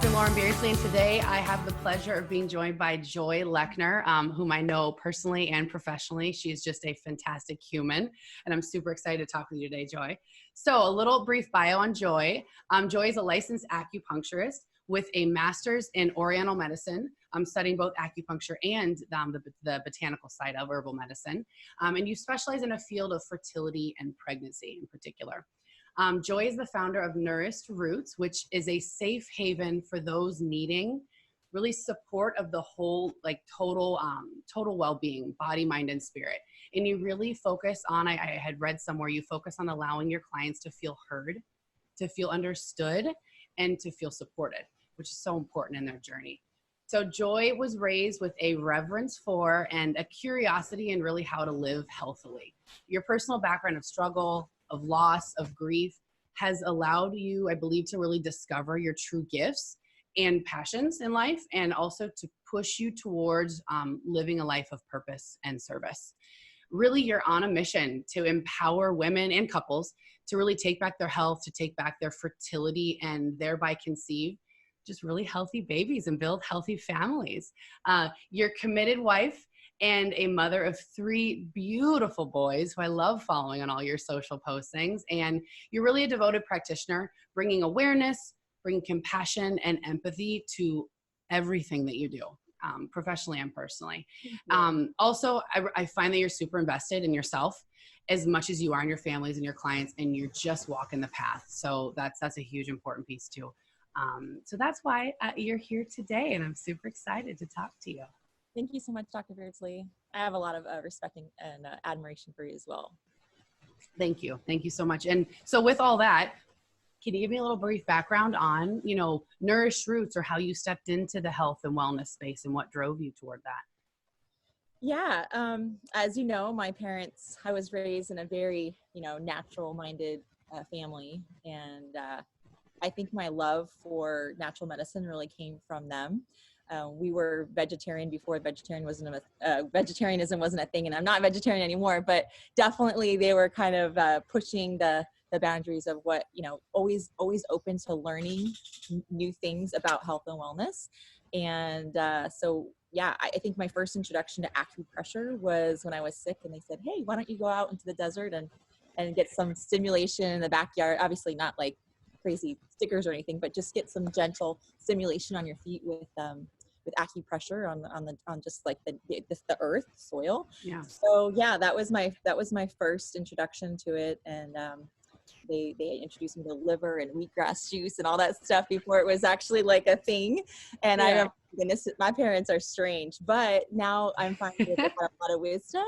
Dr. Lauren Beardsley, and today I have the pleasure of being joined by Joy Lechner, whom I know personally and professionally. She's just a fantastic human, and I'm super excited to talk with you today, Joy. So a little brief bio on Joy. Joy is a licensed acupuncturist with a master's in Oriental medicine. I'm studying both acupuncture and the botanical side of herbal medicine. And you specialize in a field of fertility and pregnancy in particular. Joy is the founder of Nourished Roots, which is a safe haven for those needing really support of the whole, like total well-being, body, mind, and spirit. And you really focus on, I had read somewhere, you focus on allowing your clients to feel heard, to feel understood, and to feel supported, which is so important in their journey. So Joy was raised with a reverence for and a curiosity in really how to live healthily. Your personal background of struggle, of loss, of grief has allowed you, I believe, to really discover your true gifts and passions in life, and also to push you towards living a life of purpose and service. Really, you're on a mission to empower women and couples to really take back their health, to take back their fertility, and thereby conceive just really healthy babies and build healthy families. You're a committed wife and a mother of 3 beautiful boys who I love following on all your social postings. And you're really a devoted practitioner, bringing awareness, bringing compassion and empathy to everything that you do, professionally and personally. Also, I find that you're super invested in yourself as much as you are in your families and your clients, and you're just walking the path. So that's a huge, important piece too. So that's why you're here today, and I'm super excited to talk to you. Thank you so much, Dr. Beardsley. I have a lot of respect and admiration for you as well. Thank you. Thank you so much. And so with all that, can you give me a little brief background on, Nourished Roots, or how you stepped into the health and wellness space and what drove you toward that? Yeah. As you know, I was raised in a very, natural-minded family. And I think my love for natural medicine really came from them. We were vegetarian before vegetarianism wasn't a thing, and I'm not vegetarian anymore, but definitely they were kind of pushing the boundaries of what, always open to learning new things about health and wellness. And so, yeah, I think my first introduction to acupressure was when I was sick, and they said, hey, why don't you go out into the desert and get some stimulation in the backyard? Obviously not like crazy stickers or anything, but just get some gentle stimulation on your feet with acupressure on just like the earth soil. Yeah. So yeah, that was my first introduction to it. And they introduced me to liver and wheatgrass juice and all that stuff before it was actually like a thing. And I remember, goodness, my parents are strange, but now I'm finding that they have a lot of wisdom,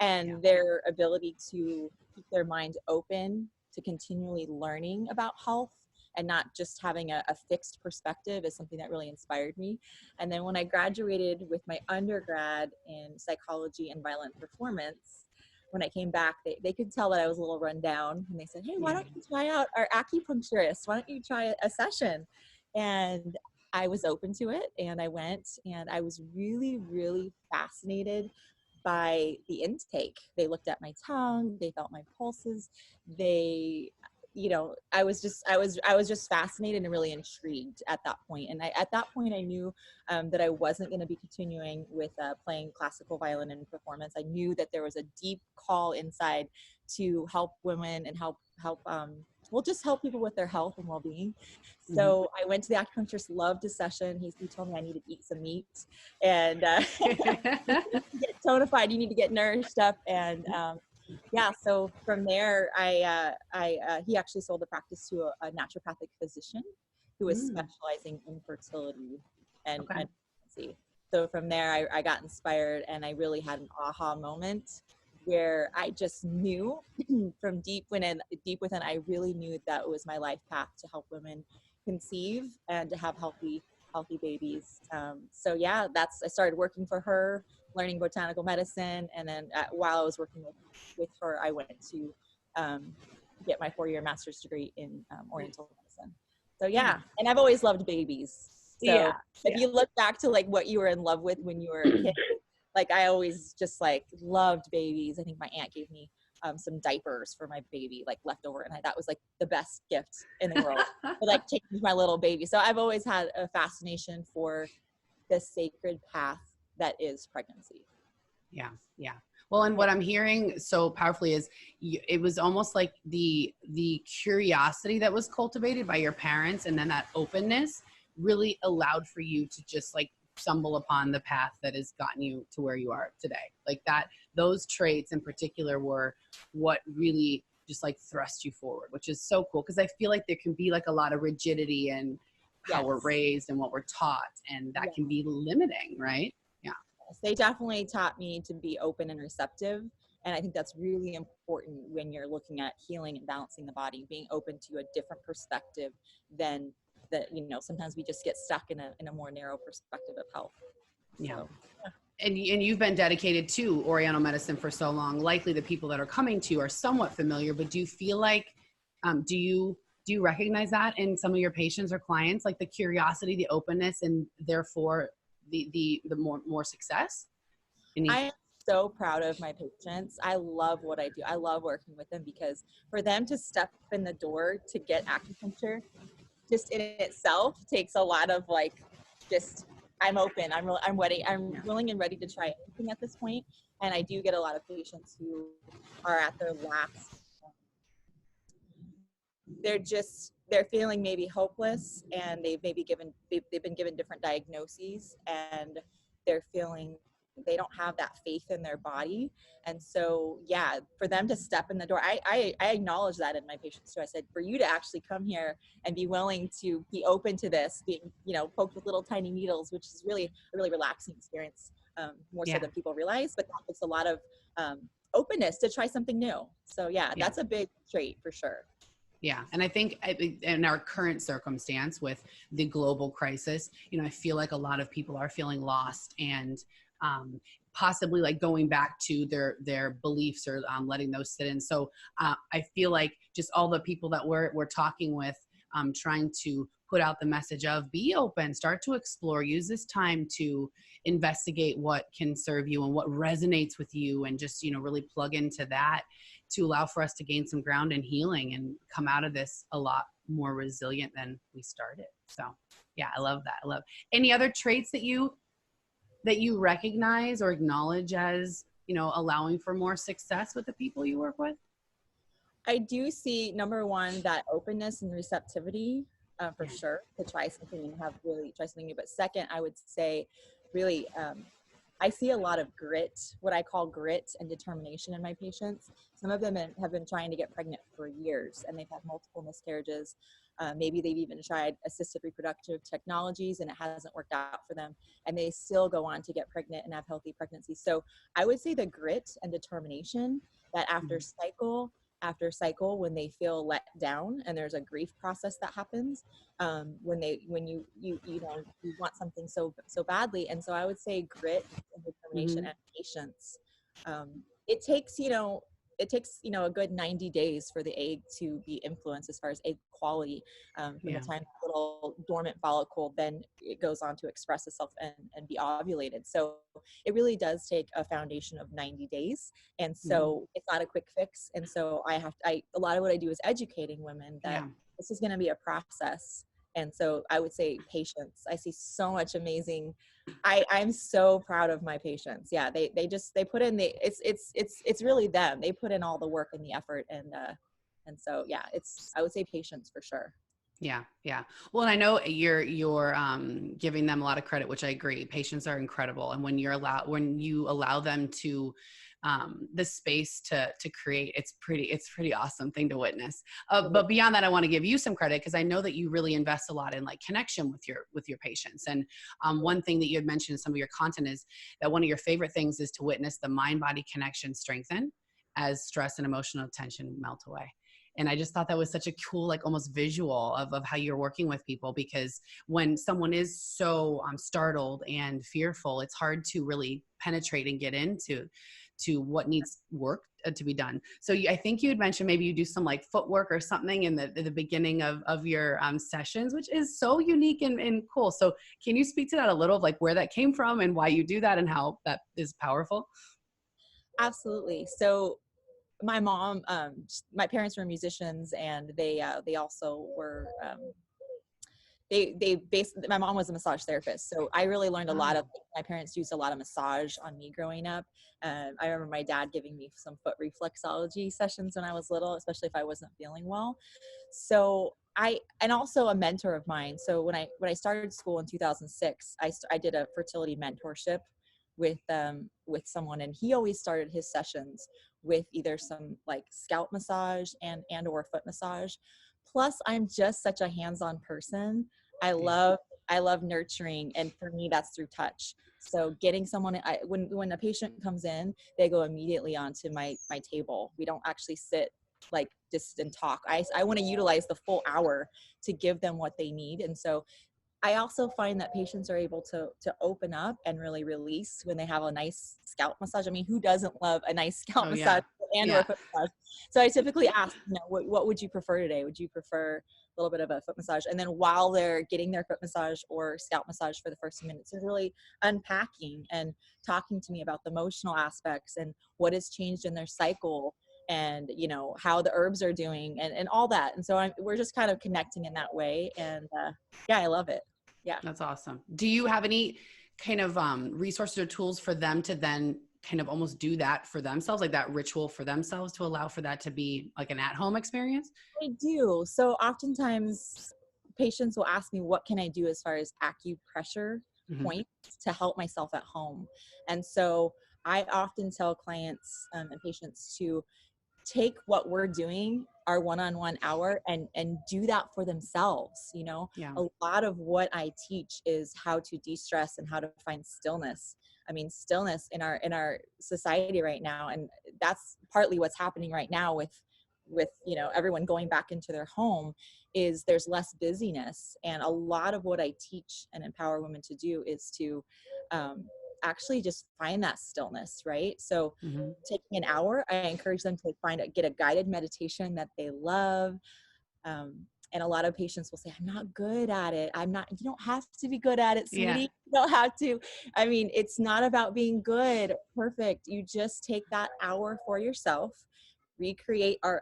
and their ability to keep their mind open to continually learning about health and not just having a fixed perspective is something that really inspired me. And then when I graduated with my undergrad in psychology and violent performance, when I came back, they could tell that I was a little run down, and they said, hey, why don't you try out our acupuncturist? Why don't you try a session? And I was open to it, and I went, and I was really, really fascinated by the intake. They looked at my tongue, they felt my pulses, I was just fascinated and really intrigued at that point. And at that point, I knew that I wasn't going to be continuing with playing classical violin and performance. I knew that there was a deep call inside to help women and help just help people with their health and well-being. So I went to the acupuncturist, loved his session. He told me I needed to eat some meat and get tonified. You need to get nourished up. And so from there, he actually sold the practice to a naturopathic physician who was specializing in fertility and pregnancy. So from there, I got inspired, and I really had an aha moment where I just knew from deep within, I really knew that it was my life path to help women conceive and to have healthy babies. So yeah, I started working for her, learning botanical medicine. And then while I was working with her, I went to get my 4-year master's degree in Oriental medicine. So yeah, and I've always loved babies. So if you look back to like what you were in love with when you were a kid, like I always just like loved babies. I think my aunt gave me some diapers for my baby, like leftover. And that was like the best gift in the world. It like changed my little baby. So I've always had a fascination for the sacred path that is pregnancy. Yeah. Yeah. Well, and what I'm hearing so powerfully is it was almost like the curiosity that was cultivated by your parents, and then that openness really allowed for you to just like stumble upon the path that has gotten you to where you are today. Like that, those traits in particular were what really just like thrust you forward, which is so cool. Cause I feel like there can be like a lot of rigidity in how we're raised and what we're taught, and that can be limiting, right? Yeah. They definitely taught me to be open and receptive. And I think that's really important when you're looking at healing and balancing the body, being open to a different perspective than that, sometimes we just get stuck in a more narrow perspective of health. Yeah. So, And you've been dedicated to Oriental medicine for so long. Likely the people that are coming to you are somewhat familiar, but do you feel like, do you recognize that in some of your patients or clients, like the curiosity, the openness, and therefore the more success? I am so proud of my patients. I love what I do. I love working with them, because for them to step in the door to get acupuncture, just in itself takes a lot of just I'm open. I'm ready. I'm willing and ready to try anything at this point. And I do get a lot of patients who are at their last. They're feeling maybe hopeless, and they've been given different diagnoses, and they're feeling they don't have that faith in their body. And so, for them to step in the door, I acknowledge that in my patients too. I said, for you to actually come here and be willing to be open to this, being, poked with little tiny needles, which is really a really relaxing experience, more so than people realize, but that takes a lot of openness to try something new. So that's a big trait for sure. Yeah. And I think in our current circumstance with the global crisis, I feel like a lot of people are feeling lost and possibly like going back to their beliefs or letting those sit in. So I feel like just all the people that we're talking with, trying to put out the message of be open, start to explore, use this time to investigate what can serve you and what resonates with you, and just, really plug into that to allow for us to gain some ground and healing and come out of this a lot more resilient than we started. So I love that. I love any other traits that you recognize or acknowledge as, allowing for more success with the people you work with? I do see, number one, that openness and receptivity for sure, to try something and try something new. But second, I would say really, I see a lot of grit, what I call grit and determination in my patients. Some of them have been trying to get pregnant for years, and they've had multiple miscarriages. Maybe they've even tried assisted reproductive technologies and it hasn't worked out for them, and they still go on to get pregnant and have healthy pregnancies. So I would say the grit and determination that after cycle, when they feel let down and there's a grief process that happens, when you want something so badly. And so I would say grit and determination and patience. It takes a good 90 days for the egg to be influenced as far as egg quality, from the time the little dormant follicle, then it goes on to express itself and be ovulated. So it really does take a foundation of 90 days. And so it's not a quick fix. And so a lot of what I do is educating women that this is going to be a process. And so I would say patience. I see so much amazing. I'm so proud of my patients. Yeah, they put in it's really them. They put in all the work and the effort, and so I would say patience for sure. Yeah. Well, and I know you're giving them a lot of credit, which I agree. Patients are incredible, and when you allow them to the space to create, it's pretty awesome thing to witness. But beyond that, I want to give you some credit, because I know that you really invest a lot in like connection with your patients. And one thing that you had mentioned in some of your content is that one of your favorite things is to witness the mind-body connection strengthen as stress and emotional tension melt away. And I just thought that was such a cool, like almost visual of how you're working with people, because when someone is so startled and fearful, it's hard to really penetrate and get into what needs work to be done. So I think you had mentioned maybe you do some like footwork or something in the beginning of your sessions, which is so unique and cool. So can you speak to that a little, of like where that came from and why you do that and how that is powerful? Absolutely. So my mom, my parents were musicians, and they also were, they basically, my mom was a massage therapist, so I really learned a lot of, my parents used a lot of massage on me growing up. I remember my dad giving me some foot reflexology sessions when I was little, especially if I wasn't feeling well. So and also a mentor of mine. So when I started school in 2006, I did a fertility mentorship with someone, and he always started his sessions with either some like scalp massage and or foot massage. Plus, I'm just such a hands-on person. I love nurturing, and for me, that's through touch. So getting someone, when a patient comes in, they go immediately onto my table. We don't actually sit like just and talk. I want to utilize the full hour to give them what they need. And so I also find that patients are able to open up and really release when they have a nice scalp massage. I mean, who doesn't love a nice scalp massage and or foot massage? So I typically ask, what would you prefer today? Would you prefer a little bit of a foot massage? And then while they're getting their foot massage or scalp massage for the first few minutes, they're really unpacking and talking to me about the emotional aspects and what has changed in their cycle, and how the herbs are doing, and all that. And so we're just kind of connecting in that way. And I love it. Yeah. That's awesome. Do you have any kind of resources or tools for them to then kind of almost do that for themselves, like that ritual for themselves, to allow for that to be like an at-home experience? I do. So oftentimes patients will ask me, what can I do as far as acupressure points to help myself at home? And so I often tell clients and patients to take what we're doing, our one-on-one hour, and do that for themselves. A lot of what I teach is how to de-stress and how to find stillness. I mean, stillness in our society right now, and that's partly what's happening right now with everyone going back into their home, is there's less busyness. And a lot of what I teach and empower women to do is to actually just find that stillness, right? So taking an hour, I encourage them to get a guided meditation that they love. And a lot of patients will say, I'm not good at it. You don't have to be good at it, sweetie. Yeah. You don't have to. I mean, it's not about being good, perfect. You just take that hour for yourself, recreate our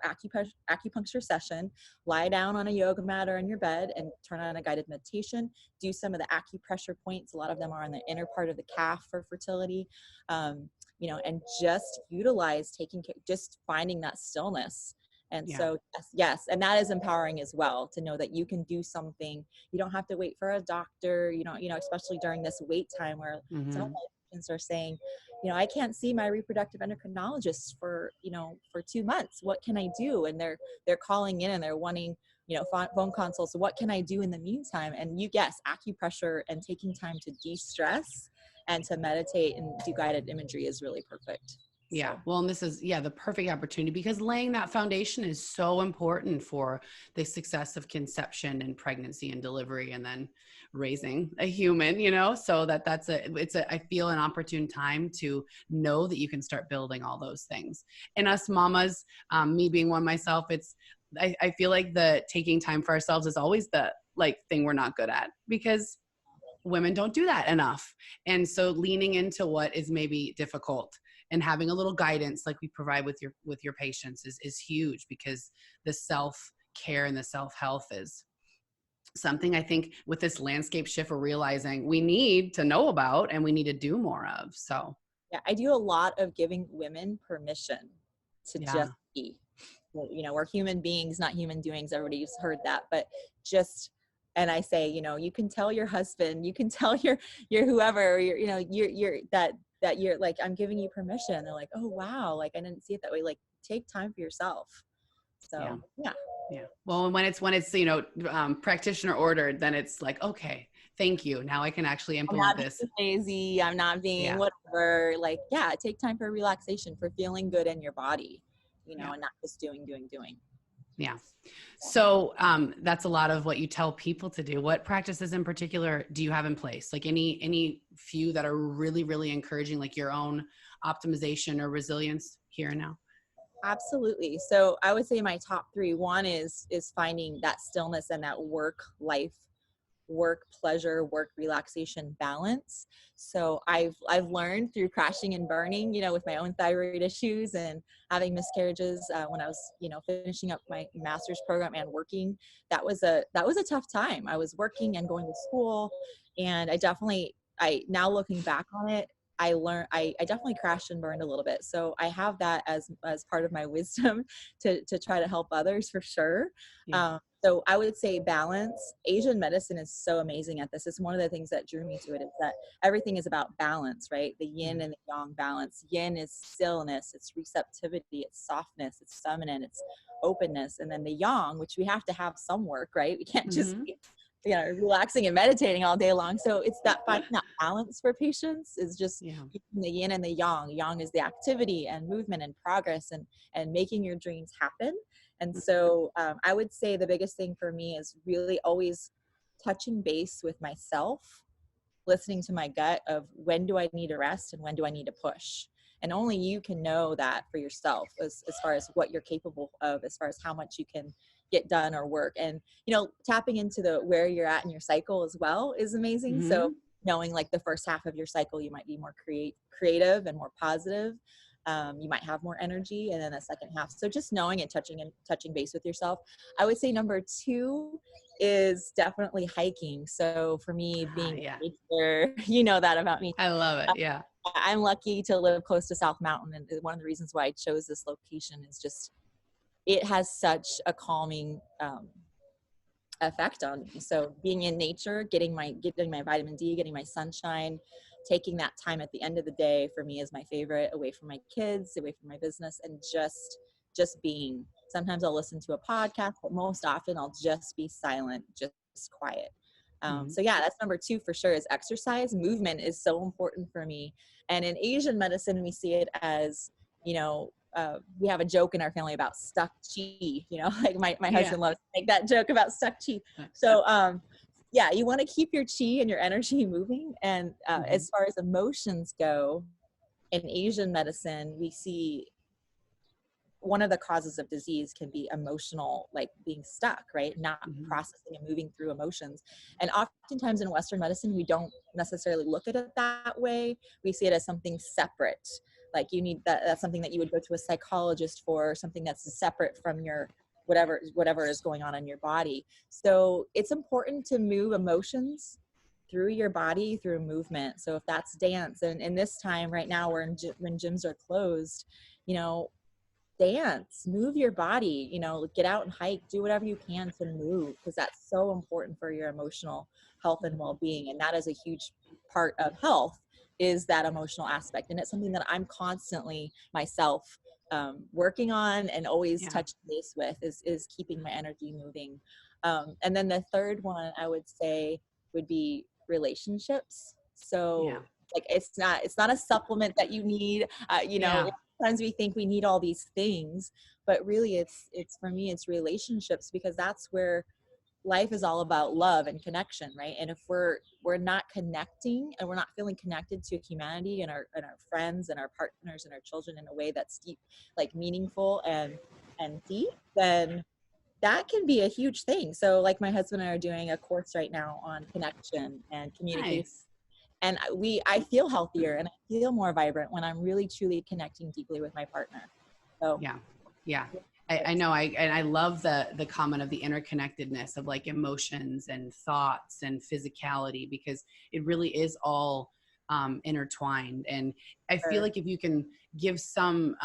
acupuncture session, lie down on a yoga mat or in your bed and turn on a guided meditation, do some of the acupressure points. A lot of them are on the inner part of the calf for fertility, and just utilize just finding that stillness. And so, yes. And that is empowering as well, to know that you can do something. You don't have to wait for a doctor, especially during this wait time where some of my patients are saying, I can't see my reproductive endocrinologist for 2 months. What can I do? And they're calling in and they're wanting, phone consults. So what can I do in the meantime? And acupressure and taking time to de-stress and to meditate and do guided imagery is really perfect. Yeah. Well, and this is, the perfect opportunity, because laying that foundation is so important for the success of conception and pregnancy and delivery, and then raising a human, so I feel an opportune time to know that you can start building all those things. And us mamas, me being one myself, I feel like the taking time for ourselves is always the thing we're not good at, because women don't do that enough. And so leaning into what is maybe difficult and having a little guidance like we provide with your patients is huge, because the self-care and the self-health is something I think with this landscape shift we're realizing we need to know about and we need to do more of. So I do a lot of giving women permission to just be. We're human beings, not human doings. Everybody's heard that, but and I say, you can tell your husband, you can tell your whoever, you're that you're like, I'm giving you permission. They're like, oh wow, like I didn't see it that way. Like, take time for yourself. So yeah. Well, when it's practitioner ordered, then it's like, okay, thank you. Now I can actually implement this. I'm not being lazy. I'm not being whatever. Like, take time for relaxation, for feeling good in your body, and not just doing. Yeah. So that's a lot of what you tell people to do. What practices in particular do you have in place? Like any few that are really, really encouraging, like your own optimization or resilience here and now? Absolutely. So I would say my top 3, one is finding that stillness and that work life work pleasure, work relaxation balance. So I've learned through crashing and burning, you know, with my own thyroid issues and having miscarriages when I was, you know, finishing up my master's program and working. That was a tough time. I was working and going to school, and I now looking back on it, I definitely crashed and burned a little bit. So I have that as part of my wisdom to try to help others for sure. Yeah. So I would say balance. Asian medicine is so amazing at this. It's one of the things that drew me to it, is that everything is about balance, right? The yin and the yang balance. Yin is stillness, it's receptivity, it's softness, it's feminine, it's openness. And then the yang, which we have to have some work, right? We can't just Mm-hmm. be, you know, relaxing and meditating all day long. So it's that finding that balance for patients is just Yeah. the yin and the yang. Yang is the activity and movement and progress and making your dreams happen. And so I would say the biggest thing for me is really always touching base with myself, listening to my gut of when do I need to rest and when do I need to push. And only you can know that for yourself as far as what you're capable of, as far as how much you can get done or work. And, you know, tapping into the where you're at in your cycle as well is amazing. So Mm-hmm. knowing like the first half of your cycle, you might be more creative and more positive. You might have more energy, and then the second half. So just knowing and touching base with yourself. I would say number 2 is definitely hiking. So for me, being Yeah. in nature, you know that about me. I love it. Yeah. I'm lucky to live close to South Mountain, and one of the reasons why I chose this location is just it has such a calming effect on me. So being in nature, getting my vitamin D, getting my sunshine, taking that time at the end of the day for me is my favorite, away from my kids, away from my business, and just being. Sometimes I'll listen to a podcast, but most often I'll just be silent, just quiet. Mm-hmm. So yeah, that's number 2 for sure, is exercise. Movement is so important for me. And in Asian medicine, we see it as, you know, we have a joke in our family about stuck chi, you know, like my Yeah. husband loves to make that joke about stuck chi. So, yeah, you want to keep your chi and your energy moving. And as far as emotions go, in Asian medicine, we see one of the causes of disease can be emotional, like being stuck, right? Not Mm-hmm. processing and moving through emotions. And oftentimes in Western medicine, we don't necessarily look at it that way. We see it as something separate. Like you need that's something that you would go to a psychologist for, something that's separate from your whatever is going on in your body. So it's important to move emotions through your body through movement. So if that's dance, and in this time right now, when gyms are closed, you know, dance, move your body, you know, get out and hike, do whatever you can to move, because that's so important for your emotional health and well-being. And that is a huge part of health, is that emotional aspect. And it's something that I'm constantly myself working on and always touching base with, is keeping my energy moving. And then the third one I would say would be relationships. So like it's not a supplement that you need, you know. Sometimes we think we need all these things, but really it's for me, it's relationships, because that's where life is all about love and connection, right? And if we're not connecting and we're not feeling connected to humanity and our friends and our partners and our children in a way that's deep, like meaningful and deep, then that can be a huge thing. So like my husband and I are doing a course right now on connection and communication. Nice. And I feel healthier and I feel more vibrant when I'm really truly connecting deeply with my partner. So yeah. I know. I love the comment of the interconnectedness of like emotions and thoughts and physicality, because it really is all intertwined. And I feel like if you can give some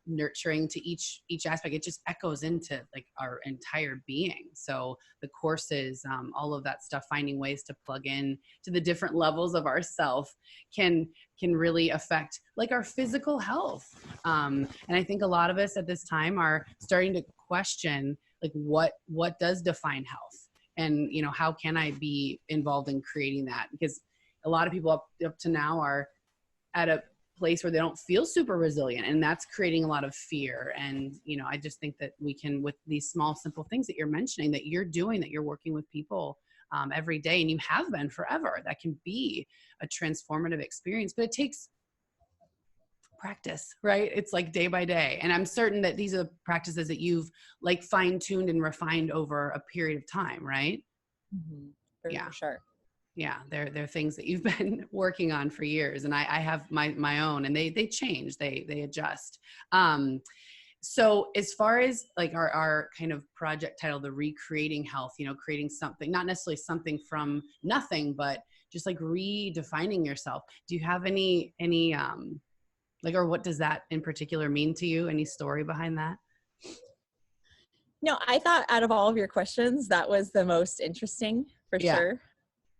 nurturing to each aspect, it just echoes into like our entire being. So the courses, all of that stuff, finding ways to plug in to the different levels of ourself can really affect like our physical health. And I think a lot of us at this time are starting to question like what does define health, and you know, how can I be involved in creating that? Because a lot of people up to now are at a place where they don't feel super resilient, and that's creating a lot of fear. And you know, I just think that we can, with these small simple things that you're mentioning, that you're doing, that you're working with people every day, and you have been forever, that can be a transformative experience. But it takes practice, right? It's like day by day. And I'm certain that these are practices that you've like fine-tuned and refined over a period of time, right? mm-hmm. for Yeah. sure. Yeah, they're things that you've been working on for years, and I have my own, and they change, they adjust. So as far as like our kind of project title, the Recreating Health, you know, creating something, not necessarily something from nothing, but just like redefining yourself. Do you have any like, or what does that in particular mean to you? Any story behind that? No, I thought out of all of your questions, that was the most interesting for Yeah. sure.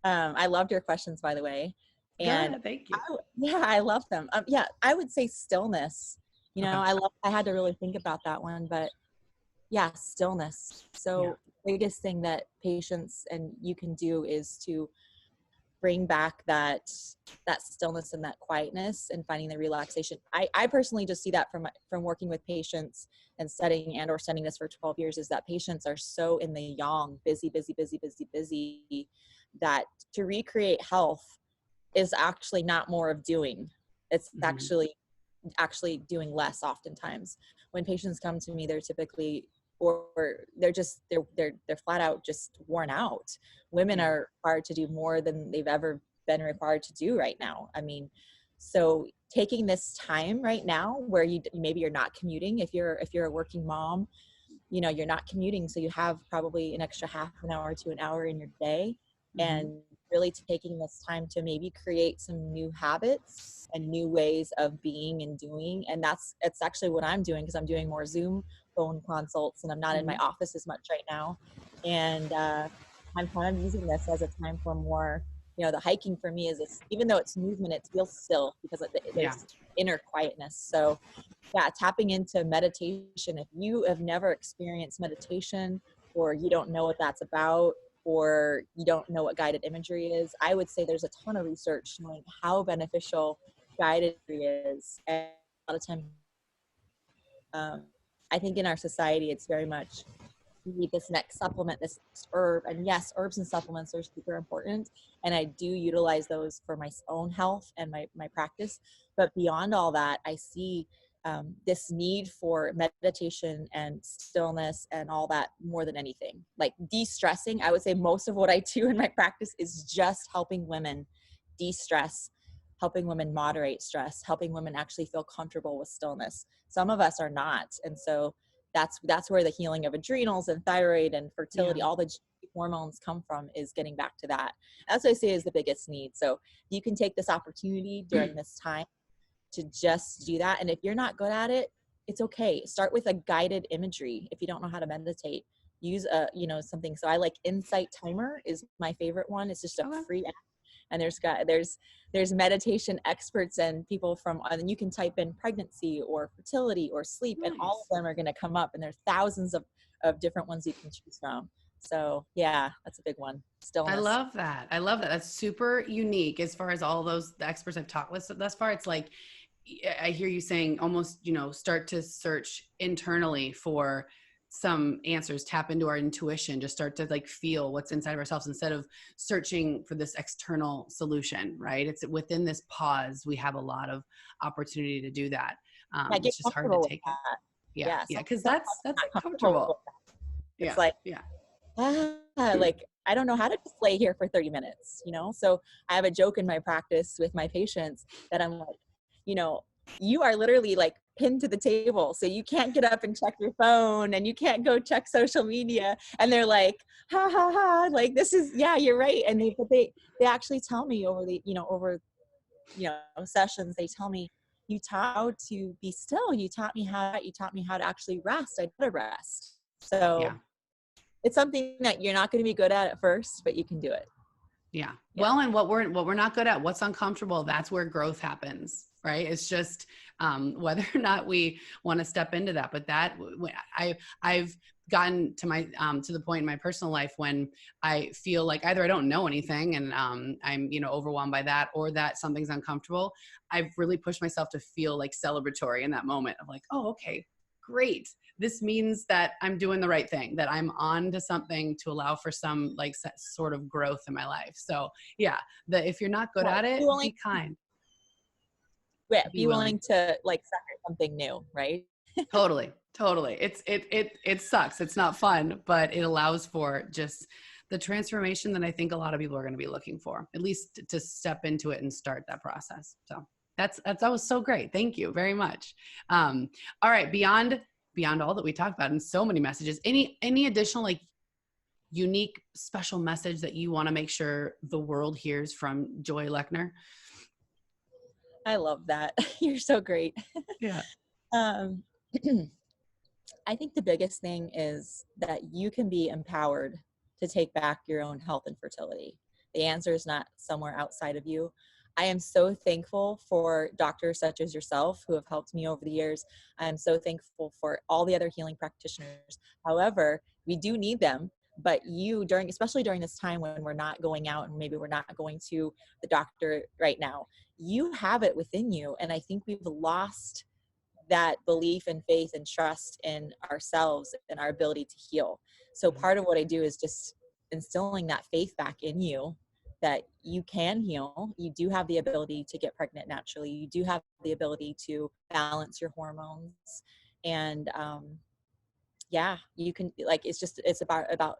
I loved your questions, by the way. And Good. Thank you. yeah, I love them. Yeah, I would say stillness. You Okay. know, I had to really think about that one, but yeah, stillness. Yeah. So the biggest thing that patients and you can do is to bring back that stillness and that quietness and finding the relaxation. I personally just see that from working with patients and studying and or studying this for 12 years, is that patients are so in the yang, busy, busy, busy, busy, busy, that to recreate health is actually not more of doing. It's Mhm. actually doing less oftentimes. When patients come to me, they're typically, or they're flat out just worn out. Women Yeah. are required to do more than they've ever been required to do right now. I mean, so taking this time right now where you maybe you're not commuting, if you're a working mom, you know, you're not commuting, so you have probably an extra half an hour to an hour in your day, Mhm. and really taking this time to maybe create some new habits and new ways of being and doing. And it's actually what I'm doing, because I'm doing more Zoom phone consults and I'm not in my Mhm. office as much right now. And I'm kind of using this as a time for more, you know, the hiking for me is this, even though it's movement, it feels still because Yeah. there's inner quietness. So yeah, tapping into meditation. If you have never experienced meditation, or you don't know what that's about, or you don't know what guided imagery is, I would say there's a ton of research showing how beneficial guided imagery is. And a lot of times, um, I think in our society, it's very much, you need this next supplement, this next herb. And yes, herbs and supplements are super important. And I do utilize those for my own health and my practice. But beyond all that, I see this need for meditation and stillness and all that more than anything. Like de-stressing, I would say most of what I do in my practice is just helping women de-stress, helping women moderate stress, helping women actually feel comfortable with stillness. Some of us are not. And so that's where the healing of adrenals and thyroid and Yeah. fertility, all the hormones come from, is getting back to that. That's what I say is the biggest need. So you can take this opportunity during this time to just do that. And if you're not good at it, it's okay. Start with a guided imagery. If you don't know how to meditate, use something. So I like Insight Timer is my favorite one. It's just a Okay. free app, and there's meditation experts and people from, and you can type in pregnancy or fertility or sleep, and all Nice. of them are going to come up, and there's thousands of different ones you can choose from. So yeah, that's a big one. I Stillness. love that. I love that. That's super unique as far as all those the experts I've talked with thus far. It's like I hear you saying almost, you know, start to search internally for some answers, tap into our intuition, just start to like feel what's inside of ourselves instead of searching for this external solution, right? It's within this pause, we have a lot of opportunity to do that. Yeah, get It's just hard to comfortable with take it. that. Yeah. Yeah, Yeah. Cause some that's not comfortable with uncomfortable. that. It's Yeah. like, Yeah. like I don't know how to just lay here for 30 minutes, you know? So I have a joke in my practice with my patients that I'm like, you know, you are literally like pinned to the table. So you can't get up and check your phone, and you can't go check social media. And they're like, ha ha ha, like this is, yeah, you're right. And they actually tell me over sessions, they tell me, you taught how to be still. You taught me how to actually rest. I gotta rest. Yeah. So it's something that you're not going to be good at first, but you can do it. Yeah. Yeah. Well, and what we're not good at, what's uncomfortable, that's where growth happens, right? It's just whether or not we want to step into that. But I've gotten to my to the point in my personal life when I feel like either I don't know anything and I'm, you know, overwhelmed by that, or that something's uncomfortable. I've really pushed myself to feel like celebratory in that moment of like, oh, okay, great. This means that I'm doing the right thing, that I'm on to something to allow for some like sort of growth in my life. So yeah, if you're not good Yeah, at it, be kind, be be willing. willing to like start something new, right? Totally. Totally. It sucks. It's not fun, but it allows for just the transformation that I think a lot of people are going to be looking for, at least to step into it and start that process. So that was so great. Thank you very much. All right. Beyond all that we talked about and so many messages, any additional like unique special message that you want to make sure the world hears from Joy Lechner? I love that. You're so great. Yeah. I think the biggest thing is that you can be empowered to take back your own health and fertility. The answer is not somewhere outside of you. I am so thankful for doctors such as yourself who have helped me over the years. I am so thankful for all the other healing practitioners. However, we do need them. But especially during this time when we're not going out and maybe we're not going to the doctor right now, you have it within you. And I think we've lost that belief and faith and trust in ourselves and our ability to heal. So part of what I do is just instilling that faith back in you that you can heal. You do have the ability to get pregnant naturally. You do have the ability to balance your hormones. And, yeah, you can, like, it's about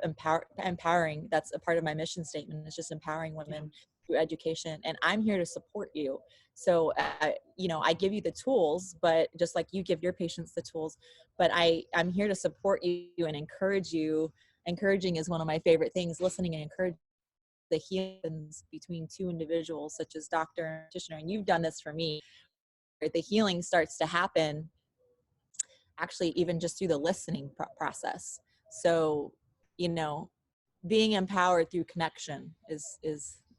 empowering. That's a part of my mission statement. It's just empowering women through education. And I'm here to support you. So, I give you the tools, but just like you give your patients the tools, but I'm here to support you and encourage you. Encouraging is one of my favorite things, listening and encouraging the healings between two individuals, such as doctor and practitioner. And you've done this for me. The healing starts to happen actually even just through the listening process. So, being empowered through connection is,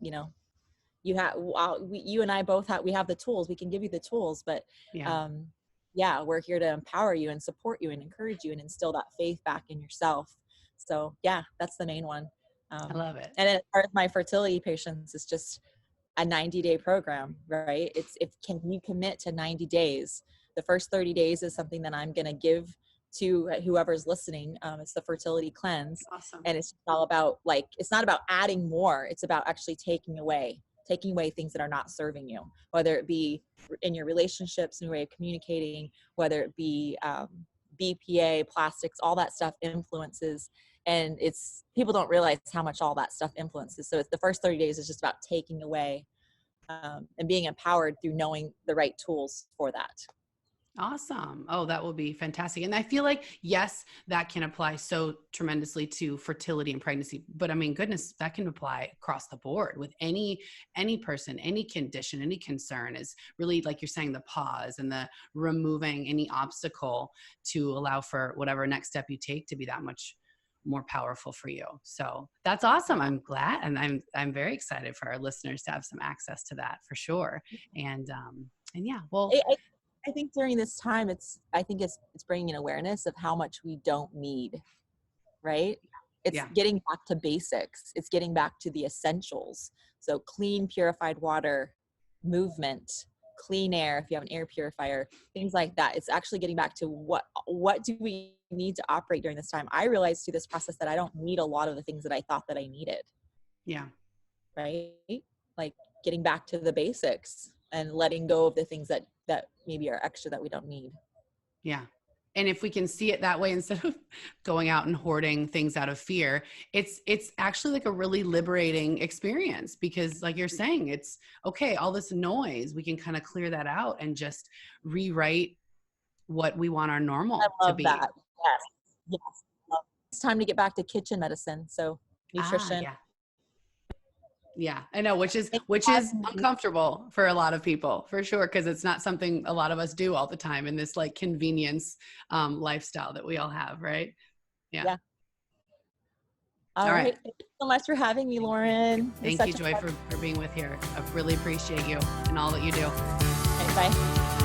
you and I both we have the tools. We can give you the tools, but we're here to empower you and support you and encourage you and instill that faith back in yourself. So that's the main one. I love it. And then as far as my fertility patients, it's just a 90-day program, right? Can you commit to 90 days? The first 30 days is something that I'm going to give to whoever's listening. It's the fertility cleanse. Awesome. And it's all about, like, it's not about adding more. It's about actually taking away things that are not serving you, whether it be in your relationships, new way of communicating, whether it be BPA, plastics, all that stuff influences. And people don't realize how much all that stuff influences. So it's the first 30 days is just about taking away and being empowered through knowing the right tools for that. Awesome. Oh, that will be fantastic. And I feel like, yes, that can apply so tremendously to fertility and pregnancy, but I mean, goodness, that can apply across the board with any person, any condition, any concern. Is really, like you're saying, the pause and the removing any obstacle to allow for whatever next step you take to be that much more powerful for you. So that's awesome. I'm glad. And I'm very excited for our listeners to have some access to that for sure. And yeah, well, I think during this time, it's bringing an awareness of how much we don't need, right? It's getting back to basics. It's getting back to the essentials. So clean, purified water, movement, clean air, if you have an air purifier, things like that. It's actually getting back to what do we need to operate during this time? I realized through this process that I don't need a lot of the things that I thought that I needed. Yeah. Right? Like getting back to the basics and letting go of the things that maybe are extra that we don't need. Yeah. And if we can see it that way, instead of going out and hoarding things out of fear, it's actually like a really liberating experience, because like you're saying, it's okay, all this noise, we can kind of clear that out and just rewrite what we want our normal to be. That. Yes. It's time to get back to kitchen medicine. So nutrition. Yeah, I know, which is uncomfortable for a lot of people, for sure, because it's not something a lot of us do all the time in this like convenience lifestyle that we all have, right? Yeah. All right. Thank you so much for having me, Lauren. Thank you, Joy, for being with here. I really appreciate you and all that you do. Okay, bye.